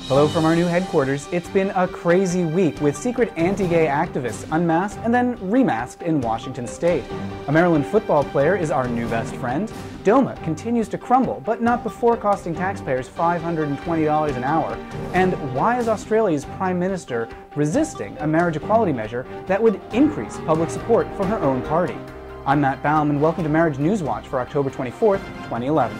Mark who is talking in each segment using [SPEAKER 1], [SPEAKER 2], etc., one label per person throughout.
[SPEAKER 1] Hello from our new headquarters. It's been a crazy week with secret anti-gay activists unmasked and then remasked in Washington state. A Maryland football player is our new best friend. DOMA continues to crumble, but not before costing taxpayers $520 an hour. And why is Australia's Prime Minister resisting a marriage equality measure that would increase public support for her own party? I'm Matt Baum, and welcome to Marriage News Watch for October 24th, 2011.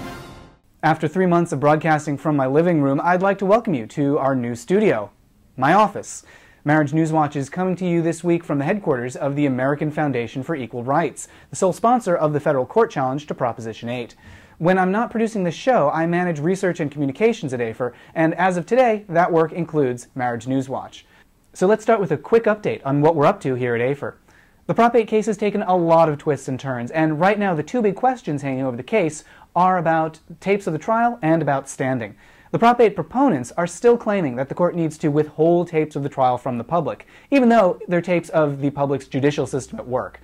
[SPEAKER 1] After 3 months of broadcasting from my living room, I'd like to welcome you to our new studio, my office. Marriage News Watch is coming to you this week from the headquarters of the American Foundation for Equal Rights, the sole sponsor of the federal court challenge to Proposition 8. When I'm not producing this show, I manage research and communications at AFER, and as of today, that work includes Marriage News Watch. So let's start with a quick update on what we're up to here at AFER. The Prop 8 case has taken a lot of twists and turns, and right now the two big questions hanging over the case are about tapes of the trial and about standing. The Prop 8 proponents are still claiming that the court needs to withhold tapes of the trial from the public, even though they're tapes of the public's judicial system at work.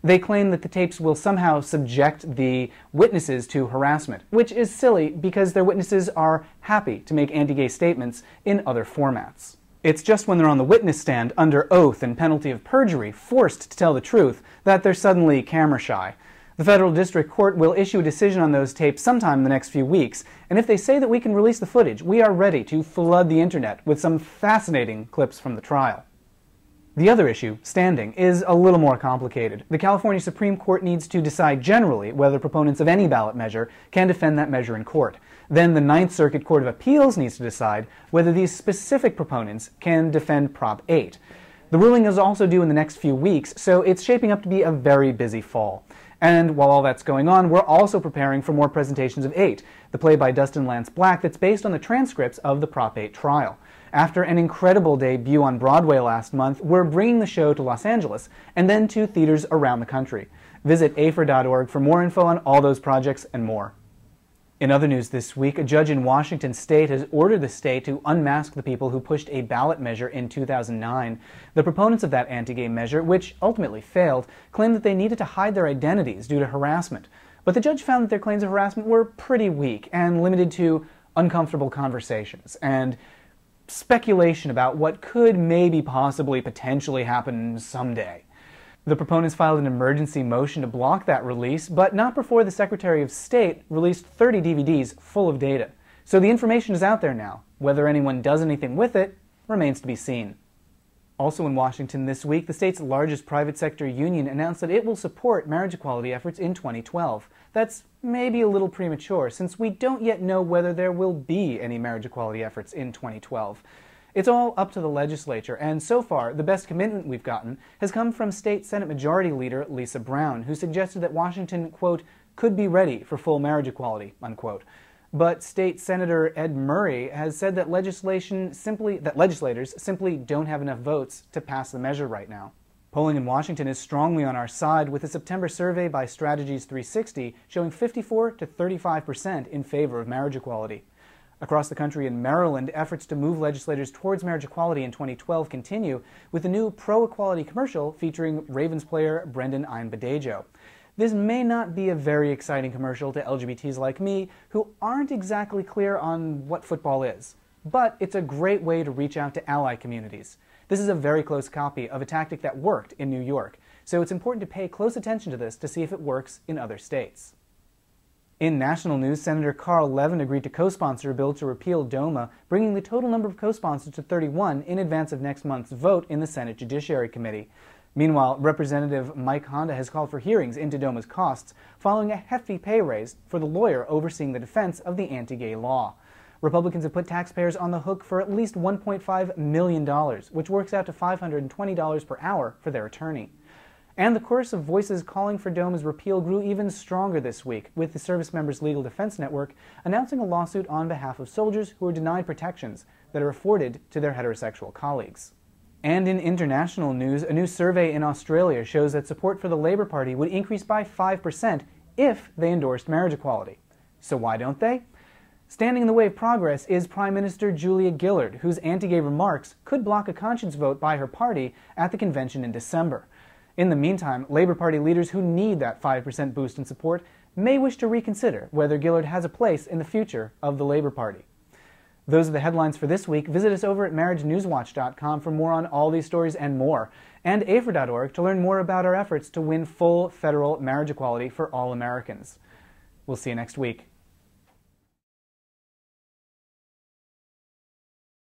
[SPEAKER 1] They claim that the tapes will somehow subject the witnesses to harassment, which is silly because their witnesses are happy to make anti-gay statements in other formats. It's just when they're on the witness stand under oath and penalty of perjury, forced to tell the truth, that they're suddenly camera shy. The Federal District Court will issue a decision on those tapes sometime in the next few weeks, and if they say that we can release the footage, we are ready to flood the internet with some fascinating clips from the trial. The other issue, standing, is a little more complicated. The California Supreme Court needs to decide generally whether proponents of any ballot measure can defend that measure in court. Then the Ninth Circuit Court of Appeals needs to decide whether these specific proponents can defend Prop 8. The ruling is also due in the next few weeks, so it's shaping up to be a very busy fall. And while all that's going on, we're also preparing for more presentations of 8, the play by Dustin Lance Black that's based on the transcripts of the Prop 8 trial. After an incredible debut on Broadway last month, we're bringing the show to Los Angeles and then to theaters around the country. Visit afer.org for more info on all those projects and more. In other news this week, a judge in Washington state has ordered the state to unmask the people who pushed a ballot measure in 2009. The proponents of that anti-gay measure, which ultimately failed, claimed that they needed to hide their identities due to harassment. But the judge found that their claims of harassment were pretty weak and limited to uncomfortable conversations and speculation about what could maybe possibly potentially happen someday. The proponents filed an emergency motion to block that release, but not before the Secretary of State released 30 DVDs full of data. So the information is out there now. Whether anyone does anything with it remains to be seen. Also in Washington this week, the state's largest private sector union announced that it will support marriage equality efforts in 2012. That's maybe a little premature, since we don't yet know whether there will be any marriage equality efforts in 2012. It's all up to the legislature, and so far, the best commitment we've gotten has come from State Senate Majority Leader Lisa Brown, who suggested that Washington, quote, could be ready for full marriage equality, unquote. But State Senator Ed Murray has said that legislators simply don't have enough votes to pass the measure right now. Polling in Washington is strongly on our side, with a September survey by Strategies 360 showing 54 to 35% in favor of marriage equality. Across the country in Maryland, efforts to move legislators towards marriage equality in 2012 continue, with a new pro-equality commercial featuring Ravens player Brendan Ironbadejo. This may not be a very exciting commercial to LGBTs like me, who aren't exactly clear on what football is. But it's a great way to reach out to ally communities. This is a very close copy of a tactic that worked in New York, so it's important to pay close attention to this to see if it works in other states. In national news, Senator Carl Levin agreed to co-sponsor a bill to repeal DOMA, bringing the total number of co-sponsors to 31 in advance of next month's vote in the Senate Judiciary Committee. Meanwhile, Representative Mike Honda has called for hearings into DOMA's costs, following a hefty pay raise for the lawyer overseeing the defense of the anti-gay law. Republicans have put taxpayers on the hook for at least $1.5 million, which works out to $520 per hour for their attorney. And the chorus of voices calling for DOMA's repeal grew even stronger this week, with the Service Members Legal Defense Network announcing a lawsuit on behalf of soldiers who are denied protections that are afforded to their heterosexual colleagues. And in international news, a new survey in Australia shows that support for the Labour Party would increase by 5% if they endorsed marriage equality. So why don't they? Standing in the way of progress is Prime Minister Julia Gillard, whose anti-gay remarks could block a conscience vote by her party at the convention in December. In the meantime, Labour Party leaders who need that 5% boost in support may wish to reconsider whether Gillard has a place in the future of the Labour Party. Those are the headlines for this week. Visit us over at marriagenewswatch.com for more on all these stories and more, and AFER.org to learn more about our efforts to win full federal marriage equality for all Americans. We'll see you next week.